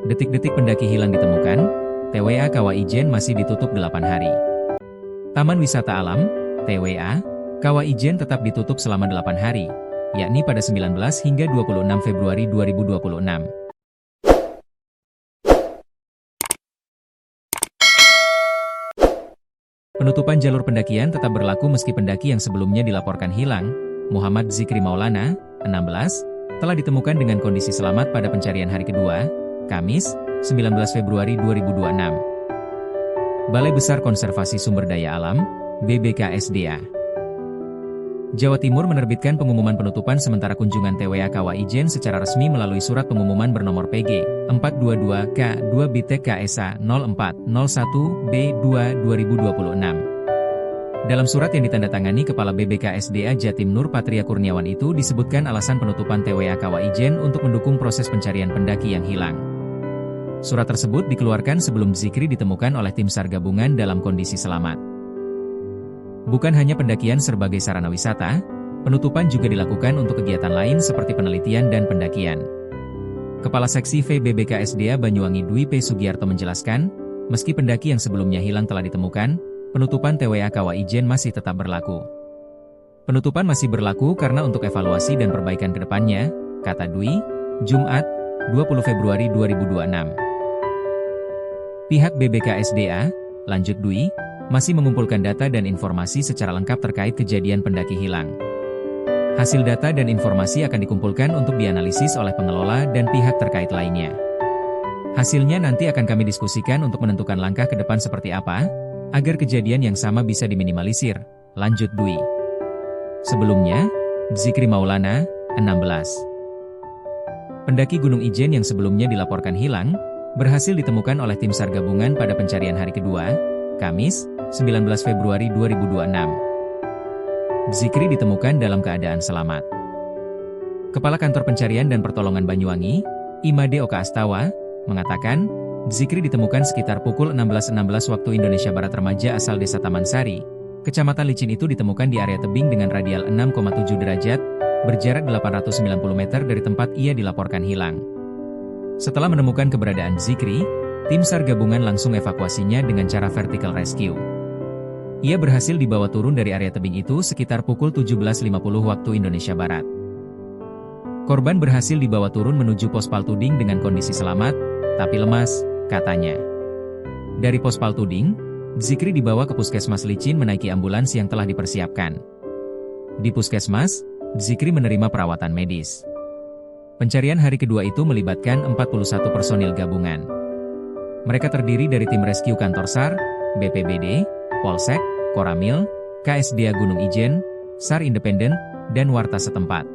Detik-detik pendaki hilang ditemukan, TWA Kawah Ijen masih ditutup 8 hari. Taman Wisata Alam, TWA, Kawah Ijen tetap ditutup selama 8 hari, yakni pada 19 hingga 26 Februari 2026. Penutupan jalur pendakian tetap berlaku meski pendaki yang sebelumnya dilaporkan hilang, Muhammad Zikri Maulana, 16, telah ditemukan dengan kondisi selamat pada pencarian hari kedua, Kamis, 19 Februari 2026. Balai Besar Konservasi Sumber Daya Alam, BBKSDA. Jawa Timur menerbitkan pengumuman penutupan sementara kunjungan TWA Kawah Ijen secara resmi melalui surat pengumuman bernomor PG 422K2 Bitek KSA 0401B2 2026. Dalam surat yang ditandatangani Kepala BBKSDA Jatim Nur Patria Kurniawan itu disebutkan alasan penutupan TWA Kawah Ijen untuk mendukung proses pencarian pendaki yang hilang. Surat tersebut dikeluarkan sebelum Zikri ditemukan oleh tim SAR gabungan dalam kondisi selamat. Bukan hanya pendakian sebagai sarana wisata, penutupan juga dilakukan untuk kegiatan lain seperti penelitian dan pendakian. Kepala Seksi V BBKSDA Banyuwangi Dwi P. Sugiarto menjelaskan, meski pendaki yang sebelumnya hilang telah ditemukan, penutupan TWA Kawah Ijen masih tetap berlaku. Penutupan masih berlaku karena untuk evaluasi dan perbaikan ke depannya, kata Dwi, Jumat, 20 Februari 2026. Pihak BBKSDA, lanjut Dwi, masih mengumpulkan data dan informasi secara lengkap terkait kejadian pendaki hilang. Hasil data dan informasi akan dikumpulkan untuk dianalisis oleh pengelola dan pihak terkait lainnya. Hasilnya nanti akan kami diskusikan untuk menentukan langkah ke depan seperti apa, agar kejadian yang sama bisa diminimalisir, lanjut Dwi. Sebelumnya, Zikri Maulana, 16. Pendaki Gunung Ijen yang sebelumnya dilaporkan hilang, berhasil ditemukan oleh tim SAR gabungan pada pencarian hari kedua, Kamis, 19 Februari 2026. Zikri ditemukan dalam keadaan selamat. Kepala Kantor Pencarian dan Pertolongan Banyuwangi, Imade Oka Astawa, mengatakan, Zikri ditemukan sekitar pukul 16.16 waktu Indonesia Barat. Remaja asal Desa Taman Sari, Kecamatan Licin itu ditemukan di area tebing dengan radial 6,7 derajat, berjarak 890 meter dari tempat ia dilaporkan hilang. Setelah menemukan keberadaan Zikri, tim SAR gabungan langsung evakuasinya dengan cara vertical rescue. Ia berhasil dibawa turun dari area tebing itu sekitar pukul 17.50 waktu Indonesia Barat. Korban berhasil dibawa turun menuju pos Paltuding dengan kondisi selamat, tapi lemas, katanya. Dari pos Paltuding, Zikri dibawa ke Puskesmas Licin menaiki ambulans yang telah dipersiapkan. Di Puskesmas, Zikri menerima perawatan medis. Pencarian hari kedua itu melibatkan 41 personil gabungan. Mereka terdiri dari tim rescue kantor SAR, BPBD, Polsek, Koramil, KSDA Gunung Ijen, SAR Independen, dan warta setempat.